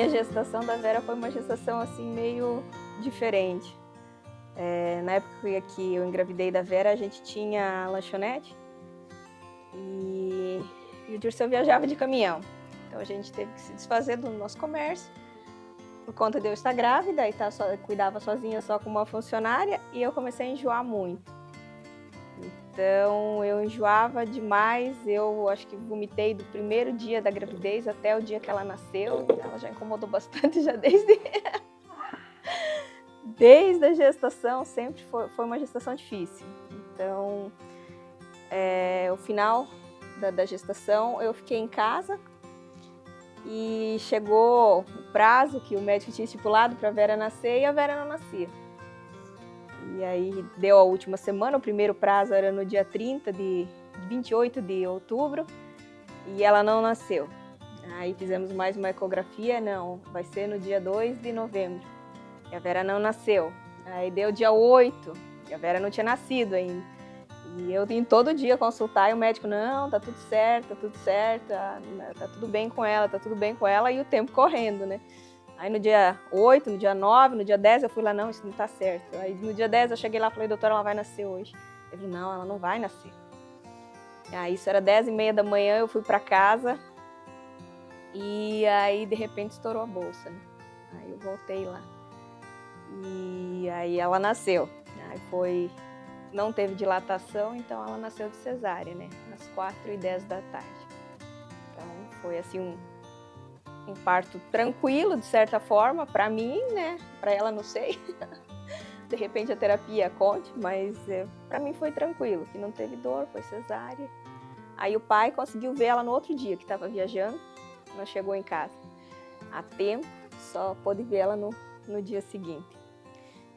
minha gestação da Vera foi uma gestação assim meio diferente. Na época que eu engravidei da Vera, a gente tinha lanchonete e o Dirceu viajava de caminhão. Então a gente teve que se desfazer do nosso comércio por conta de eu estar grávida e cuidava sozinha só com uma funcionária, e eu comecei a enjoar muito. Então eu enjoava demais, eu acho que vomitei do primeiro dia da gravidez até o dia que ela nasceu. Ela já incomodou bastante já desde a gestação, sempre foi uma gestação difícil. Então o final da gestação eu fiquei em casa e chegou o prazo que o médico tinha estipulado para a Vera nascer e a Vera não nascia. E aí deu a última semana, o primeiro prazo era no dia 28 de outubro, e ela não nasceu. Aí fizemos mais uma ecografia, não, vai ser no dia 2 de novembro. E a Vera não nasceu. Aí deu dia 8, e a Vera não tinha nascido ainda. E eu vim todo dia consultar e o médico, não, tá tudo certo, tá tudo bem com ela, e o tempo correndo, né? Aí no dia 8, no dia 9, no dia 10 eu fui lá, não, isso não tá certo. Aí no dia 10 eu cheguei lá e falei, doutora, ela vai nascer hoje. Ele falou, não, ela não vai nascer. Aí isso era 10h30 da manhã, eu fui pra casa e aí de repente estourou a bolsa, né? Aí eu voltei lá e aí ela nasceu. Aí não teve dilatação, então ela nasceu de cesárea, né? Às 4h10 da tarde. Então foi assim um parto tranquilo, de certa forma, para mim, né? Para ela não sei. De repente a terapia conte, mas para mim foi tranquilo, que não teve dor, foi cesárea. Aí o pai conseguiu ver ela no outro dia, que estava viajando, não chegou em casa a tempo, só pôde ver ela no dia seguinte.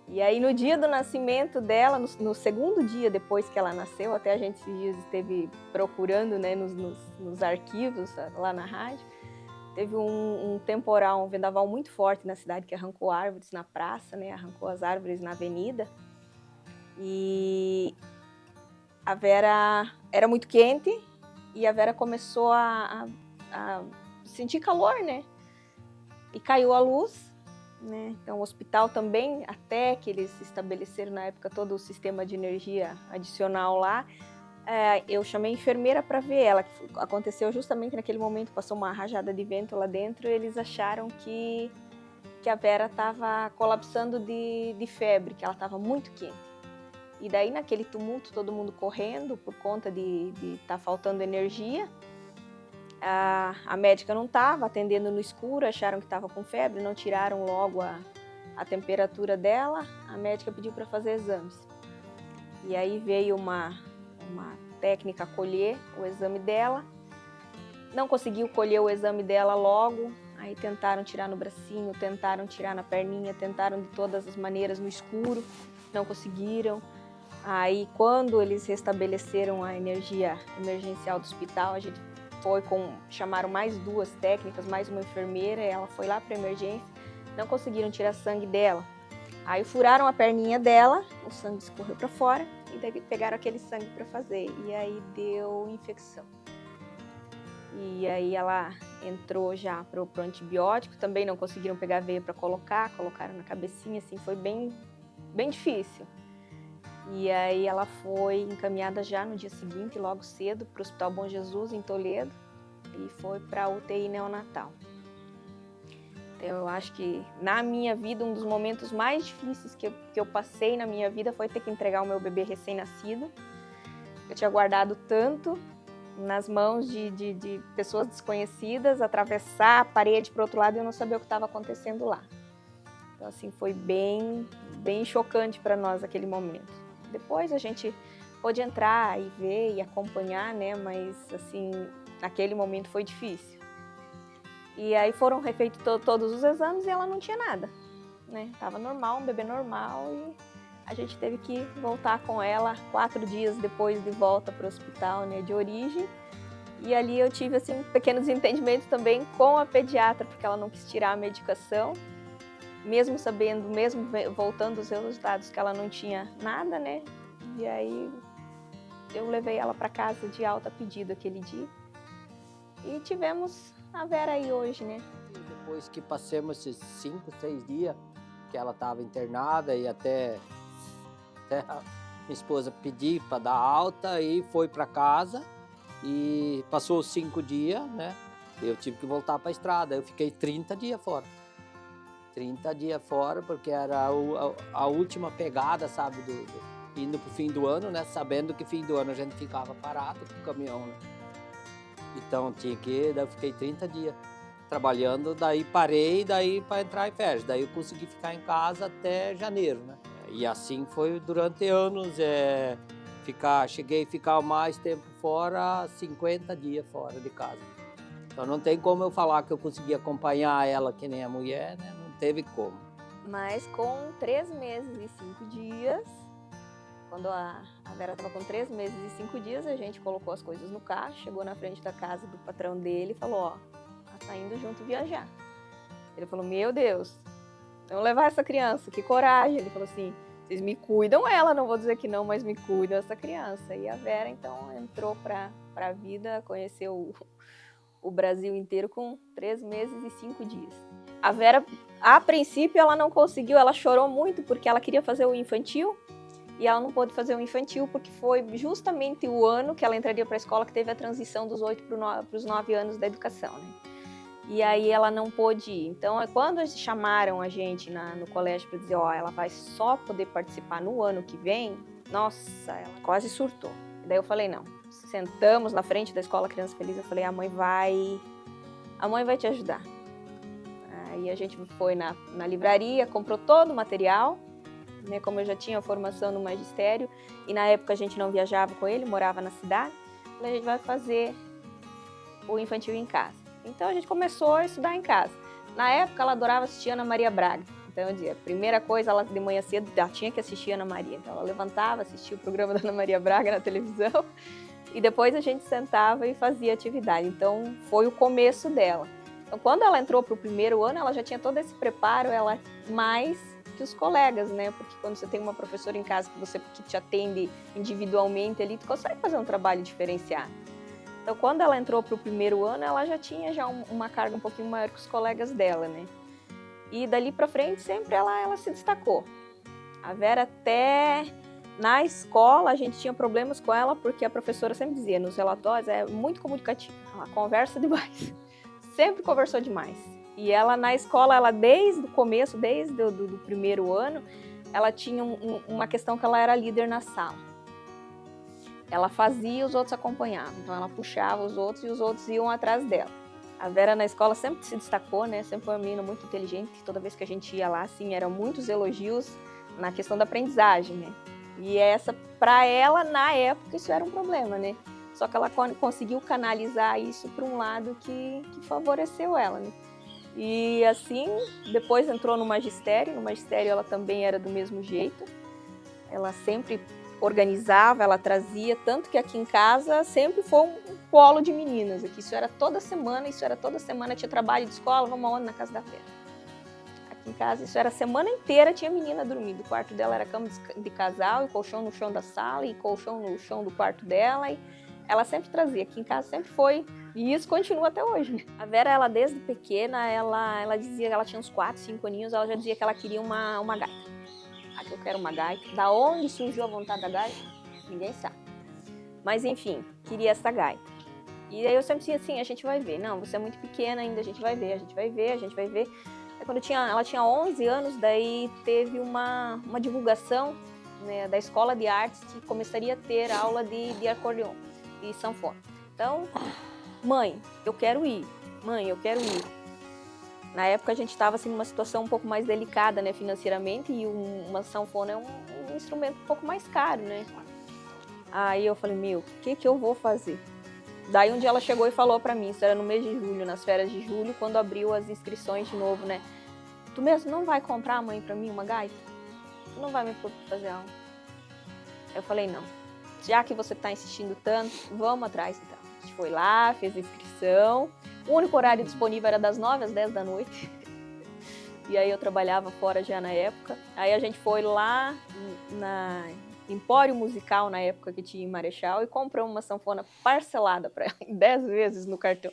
E aí no dia do nascimento dela, no segundo dia depois que ela nasceu, até a gente esses dias esteve procurando, né, nos arquivos lá na rádio, teve um temporal, um vendaval muito forte na cidade que arrancou árvores na praça, né, arrancou as árvores na avenida. E a Vera era muito quente e a Vera começou a sentir calor, né? E caiu a luz. Né? Então, o hospital também, até que eles estabeleceram na época todo o sistema de energia adicional lá, eu chamei a enfermeira para ver ela, que aconteceu justamente naquele momento, passou uma rajada de vento lá dentro, e eles acharam que a Vera estava colapsando de febre, que ela estava muito quente. E daí, naquele tumulto, todo mundo correndo por conta de estar faltando energia. A médica não estava atendendo no escuro, acharam que estava com febre, não tiraram logo a temperatura dela. A médica pediu para fazer exames. E aí veio uma técnica colher o exame dela. Não conseguiu colher o exame dela logo, aí tentaram tirar no bracinho, tentaram tirar na perninha, tentaram de todas as maneiras no escuro, não conseguiram. Aí quando eles restabeleceram a energia emergencial do hospital, a gente chamaram mais 2 técnicas, mais uma enfermeira, e ela foi lá para a emergência, não conseguiram tirar sangue dela. Aí furaram a perninha dela, o sangue escorreu para fora, e daí pegaram aquele sangue para fazer, e aí deu infecção. E aí ela entrou já pro antibiótico, também não conseguiram pegar a veia para colocaram na cabecinha, assim, foi bem difícil. E aí ela foi encaminhada já no dia seguinte, logo cedo, para o Hospital Bom Jesus, em Toledo, e foi para a UTI neonatal. Então eu acho que na minha vida, um dos momentos mais difíceis que eu passei na minha vida foi ter que entregar o meu bebê recém-nascido. Eu tinha guardado tanto nas mãos de pessoas desconhecidas, atravessar a parede para o outro lado e eu não sabia o que estava acontecendo lá. Então assim, foi bem chocante para nós aquele momento. Depois a gente pôde entrar e ver e acompanhar, né? Mas assim, naquele momento foi difícil. E aí foram refeitos todos os exames e ela não tinha nada, né? Tava normal, um bebê normal, e a gente teve que voltar com ela 4 dias depois de volta para o hospital, né, de origem. E ali eu tive assim pequenos entendimentos também com a pediatra, porque ela não quis tirar a medicação. Mesmo sabendo, mesmo voltando os resultados que ela não tinha nada, né? E aí eu levei ela para casa de alta pedido aquele dia. E tivemos a Vera aí hoje, né? Depois que passamos esses 5, 6 dias que ela estava internada e até a minha esposa pedir para dar alta e foi para casa e passou os 5 dias, né? Eu tive que voltar para a estrada, eu fiquei 30 dias fora. 30 dias fora, porque era a última pegada, sabe, indo pro fim do ano, né? Sabendo que fim do ano a gente ficava parado com o caminhão, né? Então daí eu fiquei 30 dias trabalhando, daí parei, daí para entrar em férias, daí eu consegui ficar em casa até janeiro, né? E assim foi durante anos, cheguei a ficar mais tempo fora, 50 dias fora de casa. Então não tem como eu falar que eu consegui acompanhar ela que nem a mulher, né? Não teve como. Mas com 3 meses e 5 dias, quando a Vera estava com 3 meses e 5 dias, a gente colocou as coisas no carro, chegou na frente da casa do patrão dele e falou, ó, ela tá indo junto viajar. Ele falou, meu Deus, vamos levar essa criança, que coragem. Ele falou assim, vocês me cuidam ela, não vou dizer que não, mas me cuidam essa criança. E a Vera, então, entrou para a vida, conheceu o Brasil inteiro com 3 meses e 5 dias. A Vera, a princípio, ela não conseguiu, ela chorou muito porque ela queria fazer o infantil e ela não pôde fazer o infantil porque foi justamente o ano que ela entraria para a escola que teve a transição dos 8 para os 9 anos da educação, né? E aí ela não pôde ir. Então, quando chamaram a gente no colégio para dizer, ó, ela vai só poder participar no ano que vem, nossa, ela quase surtou. E daí eu falei, não. Sentamos na frente da escola Criança Feliz, eu falei, a mãe vai te ajudar. Aí a gente foi na livraria, comprou todo o material, né, como eu já tinha formação no magistério, e na época a gente não viajava com ele, morava na cidade, falei, a gente vai fazer o infantil em casa. Então a gente começou a estudar em casa. Na época ela adorava assistir Ana Maria Braga. Então eu dizia, a primeira coisa, ela de manhã cedo já tinha que assistir Ana Maria. Então ela levantava, assistia o programa da Ana Maria Braga na televisão e depois a gente sentava e fazia atividade. Então foi o começo dela. Então quando ela entrou para o primeiro ano, ela já tinha todo esse preparo, ela mais que os colegas, né? Porque quando você tem uma professora em casa que te atende individualmente ali, tu consegue fazer um trabalho diferenciado. Então, quando ela entrou para o primeiro ano, ela já tinha uma carga um pouquinho maior que os colegas dela, né? E dali para frente, sempre ela se destacou. A Vera até na escola, a gente tinha problemas com ela, porque a professora sempre dizia nos relatórios, é muito comunicativa, ela conversa demais. Sempre conversou demais. E ela na escola, ela desde o começo, desde do primeiro ano, ela tinha uma questão que ela era líder na sala. Ela fazia e os outros acompanhavam. Então ela puxava os outros e os outros iam atrás dela. A Vera na escola sempre se destacou, né? Sempre foi uma menina muito inteligente. Toda vez que a gente ia lá, assim, eram muitos elogios na questão da aprendizagem, né? E essa, para ela, na época, isso era um problema, né? Só que ela conseguiu canalizar isso para um lado que favoreceu ela, né? E assim, depois entrou no magistério. No magistério ela também era do mesmo jeito. Ela sempre organizava, ela trazia, tanto que aqui em casa sempre foi um polo de meninas. Aqui isso era toda semana, tinha trabalho de escola, vamos aonde? Na casa da Vera. Aqui em casa isso era a semana inteira, tinha menina dormindo. O quarto dela era cama de casal, e colchão no chão da sala, e colchão no chão do quarto dela, e ela sempre trazia. Aqui em casa sempre foi, e isso continua até hoje, né? A Vera, ela desde pequena, ela dizia que ela tinha uns 4, 5 aninhos, ela já dizia que ela queria uma gaita. Que eu quero uma gaita. Da onde surgiu a vontade da gaita? Ninguém sabe. Mas enfim, queria essa gaita. E aí eu sempre dizia assim, a gente vai ver. Não, você é muito pequena ainda, a gente vai ver. Aí quando ela tinha 11 anos, daí teve uma divulgação, né, da Escola de Artes que começaria a ter aula de acordeon e sanfona. Então, mãe, eu quero ir. Mãe, eu quero ir. Na época a gente estava assim, numa situação um pouco mais delicada, né, financeiramente, e uma sanfona é um instrumento um pouco mais caro, né? Aí eu falei, meu, o que eu vou fazer? Daí um dia ela chegou e falou pra mim, isso era no mês de julho, nas férias de julho, quando abriu as inscrições de novo, né? Tu mesmo não vai comprar, mãe, pra mim uma gaita? Tu não vai me pôr pra fazer aula? Aí eu falei, não, já que você tá insistindo tanto, vamos atrás então. A gente foi lá, fez a inscrição. O único horário disponível era das 9 às 10 da noite. E aí eu trabalhava fora já na época. Aí a gente foi lá na Empório Musical, na época que tinha em Marechal, e comprou uma sanfona parcelada para ela, em 10 vezes no cartão.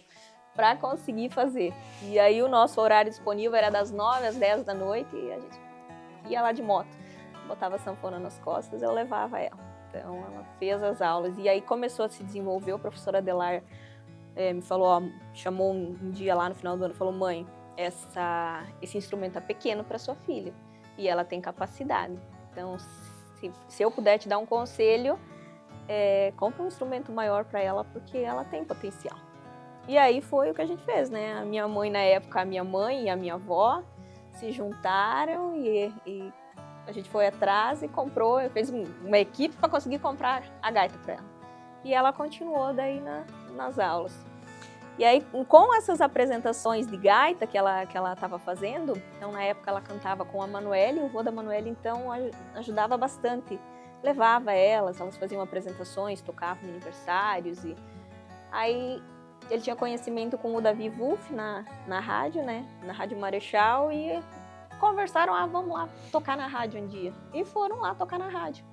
para conseguir fazer. E aí o nosso horário disponível era das 9 às 10 da noite e a gente ia lá de moto. Botava a sanfona nas costas, eu levava ela. Então ela fez as aulas. E aí começou a se desenvolver, o professor Adelar me falou, ó, chamou um dia lá no final do ano, falou, mãe, esse instrumento é pequeno para sua filha e ela tem capacidade. Então, se eu puder te dar um conselho, compra um instrumento maior para ela, porque ela tem potencial. E aí foi o que a gente fez, né? A minha mãe, na época, a minha mãe e a minha avó se juntaram e a gente foi atrás e comprou, fez uma equipe para conseguir comprar a gaita para ela. E ela continuou daí nas aulas. E aí, com essas apresentações de gaita que ela estava fazendo, então na época ela cantava com a Manuele, o vô da Manuele então ajudava bastante, levava elas faziam apresentações, tocavam em aniversários. E aí ele tinha conhecimento com o Davi Wolff na rádio, né, na Rádio Marechal, e conversaram, vamos lá tocar na rádio um dia. E foram lá tocar na rádio.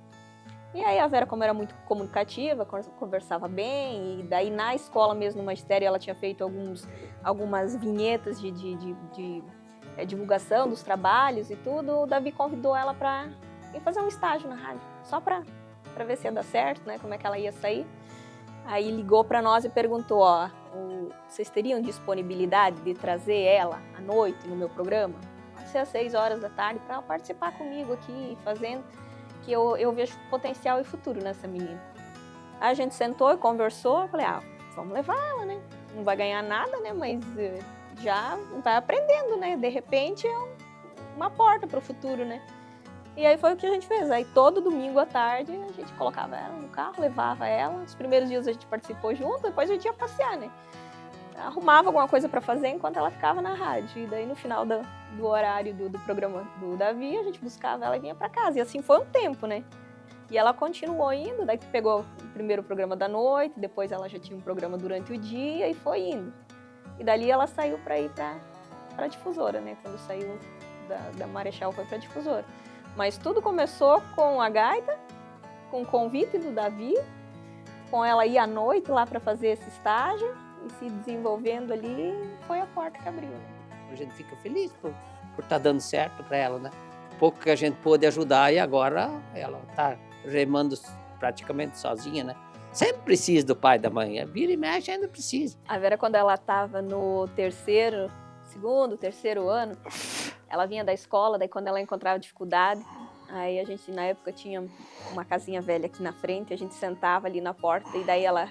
E aí a Vera, como era muito comunicativa, conversava bem, e daí na escola mesmo, no magistério, ela tinha feito algumas vinhetas de divulgação dos trabalhos e tudo. O Davi convidou ela para ir fazer um estágio na rádio, só para ver se ia dar certo, né, como é que ela ia sair. Aí ligou para nós e perguntou, vocês teriam disponibilidade de trazer ela à noite no meu programa? Pode ser às 6 horas da tarde, para participar comigo aqui, fazendo... que eu vejo potencial e futuro nessa menina. Aí a gente sentou e conversou, eu falei, vamos levar ela, né? Não vai ganhar nada, né? Mas já vai aprendendo, né? De repente é uma porta para o futuro, né? E aí foi o que a gente fez. Aí todo domingo à tarde a gente colocava ela no carro, levava ela. Os primeiros dias a gente participou junto, depois a gente ia passear, né? Arrumava alguma coisa para fazer enquanto ela ficava na rádio. E daí no final do horário do programa do Davi, a gente buscava ela e vinha para casa. E assim foi um tempo, né? E ela continuou indo, daí pegou o primeiro programa da noite, depois ela já tinha um programa durante o dia e foi indo. E dali ela saiu para ir para a difusora, né? Quando saiu da Marechal foi para a difusora. Mas tudo começou com a gaita, com o convite do Davi, com ela ir à noite lá para fazer esse estágio. E se desenvolvendo ali, foi a porta que abriu. A gente fica feliz por estar dando certo para ela, né? Pouco que a gente pôde ajudar e agora ela está remando praticamente sozinha, né? Sempre precisa do pai e da mãe, vira e mexe ainda precisa. A Vera, quando ela estava no segundo, terceiro ano, ela vinha da escola, daí quando ela encontrava dificuldade, aí a gente na época tinha uma casinha velha aqui na frente, a gente sentava ali na porta e daí ela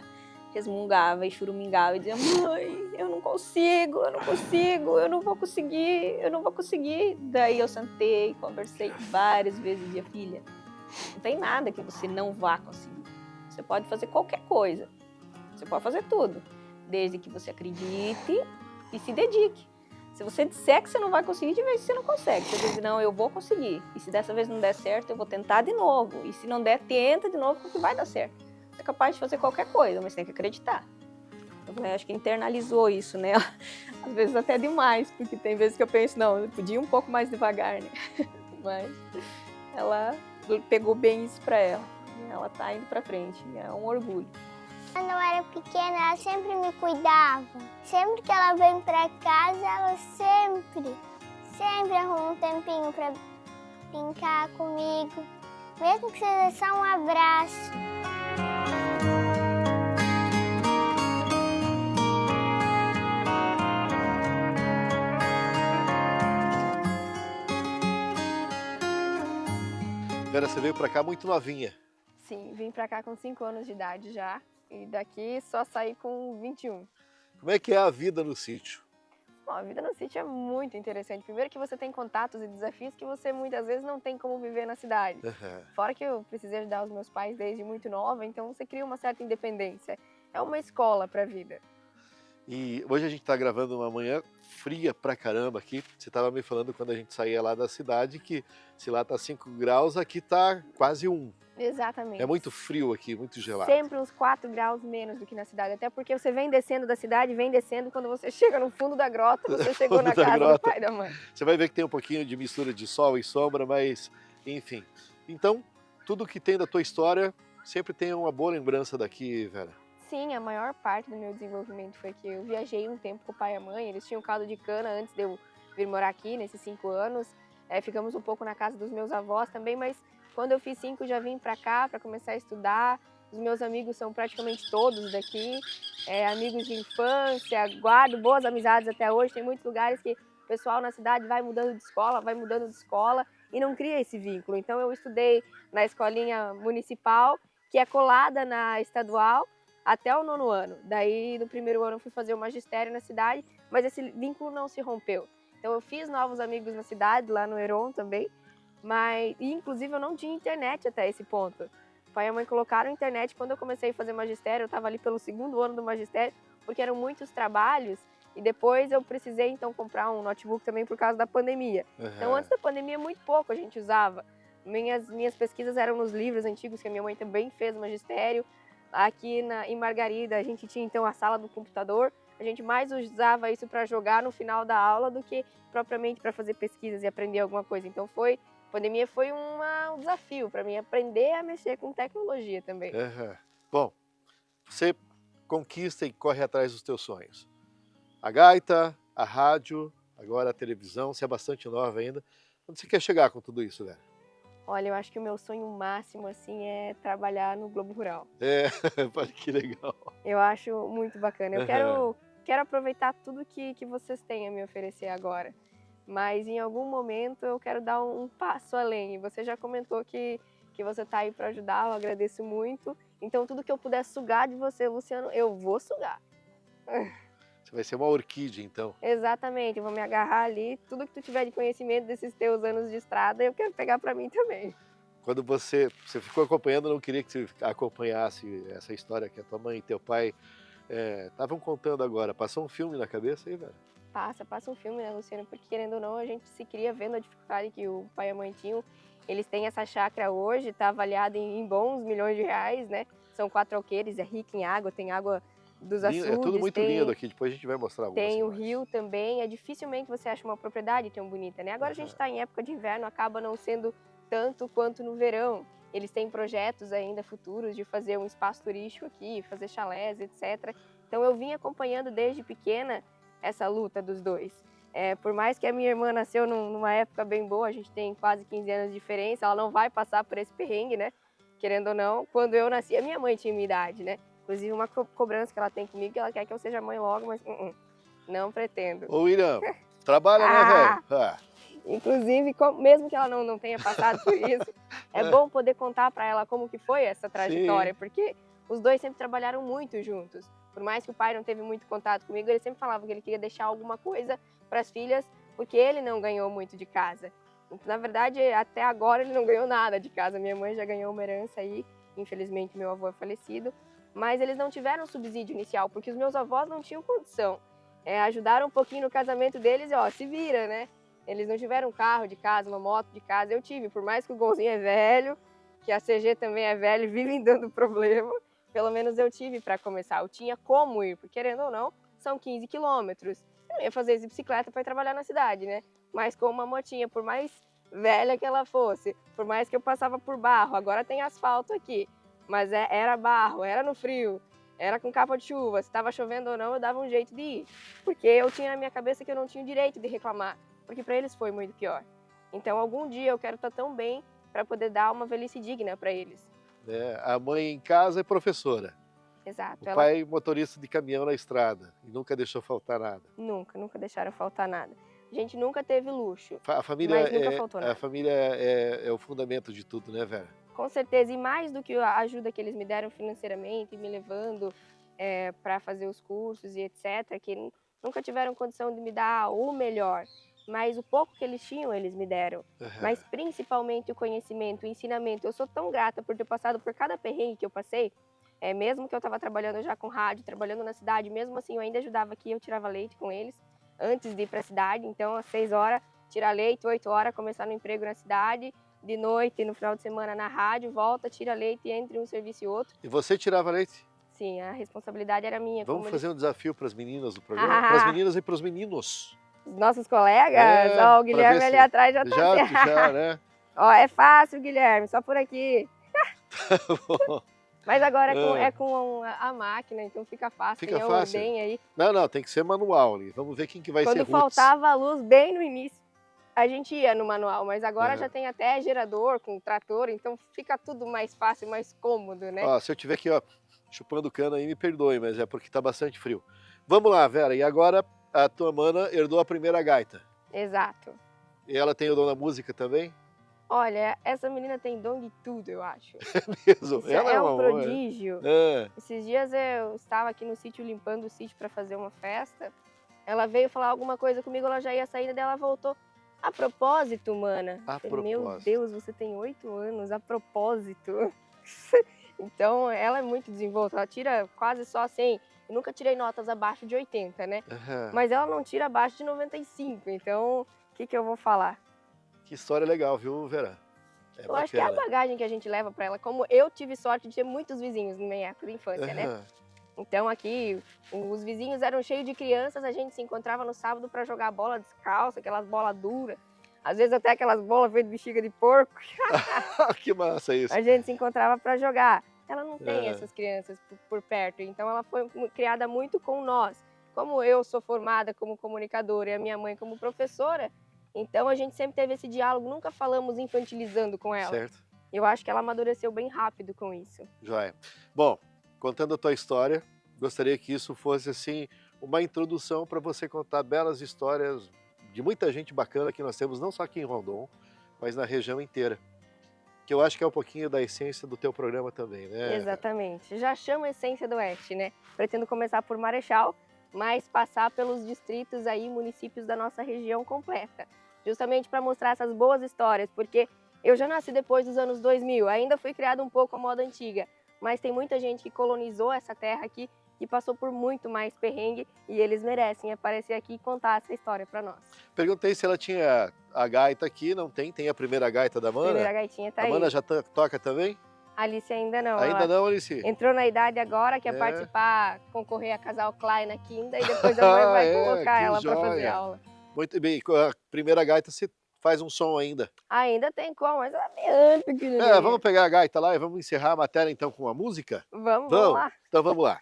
resmungava e churumingava e dizia, mãe, eu não consigo, eu não vou conseguir. Daí eu sentei, conversei várias vezes e dizia, filha, não tem nada que você não vá conseguir. Você pode fazer qualquer coisa, você pode fazer tudo, desde que você acredite e se dedique. Se você disser que você não vai conseguir, de vez você não consegue. Você diz, não, eu vou conseguir. E se dessa vez não der certo, eu vou tentar de novo. E se não der, tenta de novo, porque vai dar certo. Você é capaz de fazer qualquer coisa, mas tem que acreditar. Eu acho que internalizou isso, né? Às vezes até demais, porque tem vezes que eu penso, não, eu podia ir um pouco mais devagar, né? Mas ela pegou bem isso pra ela. Ela tá indo pra frente, é um orgulho. Quando eu era pequena, ela sempre me cuidava. Sempre que ela vem pra casa, ela sempre arruma um tempinho pra brincar comigo. Mesmo que seja só um abraço. Vera, você veio pra cá muito novinha. Sim, vim pra cá com 5 anos de idade já. E daqui só saí com 21. Como é que é a vida no sítio? Bom, a vida no sítio é muito interessante. Primeiro que você tem contatos e desafios que você muitas vezes não tem como viver na cidade. Fora que eu precisei ajudar os meus pais desde muito nova, então você cria uma certa independência. É uma escola pra vida. E hoje a gente tá gravando uma manhã fria pra caramba aqui. Você tava me falando quando a gente saía lá da cidade que se lá tá 5 graus, aqui tá quase 1. Exatamente. É muito frio aqui, muito gelado. Sempre uns 4 graus menos do que na cidade. Até porque você vem descendo da cidade, vem descendo. Quando você chega no fundo da grota, você chegou na casa do pai e da mãe. Você vai ver que tem um pouquinho de mistura de sol e sombra, mas enfim. Então, tudo que tem da tua história sempre tem uma boa lembrança daqui, Vera. Sim, a maior parte do meu desenvolvimento foi que eu viajei um tempo com o pai e a mãe. Eles tinham caldo de cana antes de eu vir morar aqui, nesses 5 anos. Ficamos um pouco na casa dos meus avós também, mas quando eu fiz 5 já vim para cá para começar a estudar. Os meus amigos são praticamente todos daqui, amigos de infância, guardo boas amizades até hoje. Tem muitos lugares que o pessoal na cidade vai mudando de escola e não cria esse vínculo. Então eu estudei na escolinha municipal, que é colada na estadual, até o 9º ano. Daí, no 1º ano, eu fui fazer o magistério na cidade, mas esse vínculo não se rompeu. Então, eu fiz novos amigos na cidade, lá no Heron também, e, inclusive, eu não tinha internet até esse ponto. O pai e a mãe colocaram internet. Quando eu comecei a fazer magistério, eu estava ali pelo 2º ano do magistério, porque eram muitos trabalhos, e depois eu precisei, então, comprar um notebook também por causa da pandemia. Então, antes da pandemia, muito pouco a gente usava. Minhas pesquisas eram nos livros antigos, que a minha mãe também fez magistério. Aqui em Margarida, a gente tinha então a sala do computador. A gente mais usava isso para jogar no final da aula do que propriamente para fazer pesquisas e aprender alguma coisa. Então a pandemia foi um desafio para mim, aprender a mexer com tecnologia também. Bom, você conquista e corre atrás dos teus sonhos. A gaita, a rádio, agora a televisão, você é bastante nova ainda. Onde você quer chegar com tudo isso, Vera? Olha, eu acho que o meu sonho máximo, assim, é trabalhar no Globo Rural. Que legal. Eu acho muito bacana. Eu quero aproveitar tudo que vocês têm a me oferecer agora. Mas em algum momento eu quero dar um passo além. E você já comentou que você está aí para ajudar, eu agradeço muito. Então tudo que eu puder sugar de você, Luciano, eu vou sugar. Você vai ser uma orquídea, então. Exatamente, eu vou me agarrar ali. Tudo que tu tiver de conhecimento desses teus anos de estrada, eu quero pegar para mim também. Quando você ficou acompanhando, eu não queria que você acompanhasse essa história que a tua mãe e teu pai estavam contando agora. Passou um filme na cabeça aí, velho? Passa um filme, né, Luciano? Porque querendo ou não, a gente se cria vendo a dificuldade que o pai e a mãe tinham. Eles têm essa chácara hoje, está avaliada em bons milhões de reais, né? São 4 alqueires, é rica em água, tem água dos açudes. É tudo muito lindo aqui, depois a gente vai mostrar algumas Tem o imagens. rio também, dificilmente você acha uma propriedade tão bonita, né? Agora a gente está em época de inverno, acaba não sendo tanto quanto no verão. Eles têm projetos ainda futuros de fazer um espaço turístico aqui, fazer chalés, etc. Então eu vim acompanhando desde pequena essa luta dos dois. Por mais que a minha irmã nasceu numa época bem boa, a gente tem quase 15 anos de diferença, ela não vai passar por esse perrengue, né? Querendo ou não, quando eu nasci, a minha mãe tinha minha idade, né? Inclusive uma cobrança que ela tem comigo, que ela quer que eu seja mãe logo, mas não pretendo. Ô William, trabalha, né, velho? Inclusive, mesmo que ela não tenha passado por isso, é bom poder contar para ela como que foi essa trajetória, porque os dois sempre trabalharam muito juntos. Por mais que o pai não teve muito contato comigo, ele sempre falava que ele queria deixar alguma coisa para as filhas, porque ele não ganhou muito de casa. Na verdade, até agora ele não ganhou nada de casa. Minha mãe já ganhou uma herança aí, infelizmente meu avô é falecido, mas eles não tiveram subsídio inicial, porque os meus avós não tinham condição. Ajudaram um pouquinho no casamento deles e se vira, né? Eles não tiveram um carro de casa, uma moto de casa. Eu tive, por mais que o Golzinho é velho, que a CG também é velha e vivem dando problema, pelo menos eu tive para começar. Eu tinha como ir, porque querendo ou não, são 15 quilômetros. Eu não ia fazer isso de bicicleta para ir trabalhar na cidade, né? Mas com uma motinha, por mais velha que ela fosse, por mais que eu passava por barro, agora tem asfalto aqui, mas era barro, era no frio, era com capa de chuva, se estava chovendo ou não, eu dava um jeito de ir, porque eu tinha na minha cabeça que eu não tinha o direito de reclamar, porque para eles foi muito pior. Então, algum dia eu quero estar tão bem para poder dar uma velhice digna para eles. A mãe em casa é professora. Exato. O pai motorista de caminhão na estrada e nunca deixou faltar nada. Nunca deixaram faltar nada. A gente nunca teve luxo, A família mas nunca faltou nada. A família é o fundamento de tudo, né, Vera? Com certeza, e mais do que a ajuda que eles me deram financeiramente, me levando para fazer os cursos e etc., que nunca tiveram condição de me dar o melhor, mas o pouco que eles tinham, eles me deram. Mas principalmente o conhecimento, o ensinamento. Eu sou tão grata por ter passado por cada perrengue que eu passei, mesmo que eu estava trabalhando já com rádio, trabalhando na cidade, mesmo assim eu ainda ajudava aqui, eu tirava leite com eles, antes de ir para a cidade. Então, às 6 horas, tirar leite, 8 horas, começar no emprego na cidade, de noite, no final de semana na rádio, volta, tira leite entre um serviço e outro. E você tirava leite? Sim, a responsabilidade era minha. Vamos fazer um desafio para as meninas do programa? Para as meninas e para os meninos. Os nossos colegas? O Guilherme ali atrás já tá já, né? É fácil, Guilherme, só por aqui. Mas agora é com a máquina, então fica fácil. Fica tem a fácil? ordem aí. Não, tem que ser manual ali. Vamos ver quem que vai ser Quando roots. faltava a luz bem no início, a gente ia no manual, mas agora já tem até gerador com trator, então fica tudo mais fácil, mais cômodo, né? Ó, se eu tiver aqui, ó, chupando cana aí, me perdoe, mas é porque tá bastante frio. Vamos lá, Vera, e agora a tua mana herdou a primeira gaita. Exato. E ela tem o dom da música também? Olha, essa menina tem dom de tudo, eu acho. Mesmo. Isso Ela é uma um boa, prodígio. É. Esses dias eu estava aqui no sítio limpando o sítio para fazer uma festa. Ela veio falar alguma coisa comigo, ela já ia sair, daí ela voltou. A propósito, mana. A Falei, meu propósito. Deus, você tem 8 anos, a propósito. Então, ela é muito desenvolta. Ela tira quase só 100. Eu nunca tirei notas abaixo de 80, né? Aham. Mas ela não tira abaixo de 95. Então, o que eu vou falar? Que história legal, viu, Vera? Eu acho que é a bagagem que a gente leva para ela. Como eu tive sorte de ter muitos vizinhos na minha época de infância, né? Aham. Então aqui, os vizinhos eram cheios de crianças, a gente se encontrava no sábado para jogar bola descalça, aquelas bolas duras. Às vezes até aquelas bolas feitas de bexiga de porco. Que massa isso. A gente se encontrava para jogar. Ela não tem É. essas crianças por perto, então ela foi criada muito com nós. Como eu sou formada como comunicadora e a minha mãe como professora, então a gente sempre teve esse diálogo, nunca falamos infantilizando com ela. Certo. Eu acho que ela amadureceu bem rápido com isso. Joia. Bom, contando a tua história, gostaria que isso fosse assim uma introdução para você contar belas histórias de muita gente bacana que nós temos, não só aqui em Rondon, mas na região inteira. Que eu acho que é um pouquinho da essência do teu programa também, né? Exatamente. Já chama Essência do Oeste, né? Pretendo começar por Marechal, mas passar pelos distritos aí, municípios da nossa região completa. Justamente para mostrar essas boas histórias, porque eu já nasci depois dos anos 2000, ainda fui criada um pouco à moda antiga, mas tem muita gente que colonizou essa terra aqui e passou por muito mais perrengue e eles merecem aparecer aqui e contar essa história para nós. Perguntei se ela tinha a gaita aqui, não tem? Tem a primeira gaita da A Mana? primeira gaitinha tá A aí. Mana já toca também? Alice ainda não. Ainda ela não, Alice? entrou na idade agora, quer É. participar, concorrer a casal Klein aqui ainda, e depois a mãe vai colocar que ela para fazer joia. aula. Muito bem, com a primeira gaita você faz um som ainda. Ainda tem como, mas ela é bem pequenininha. É, vamos pegar a gaita lá e vamos encerrar a matéria então com a música? Vamos Vamos. lá. Então vamos lá.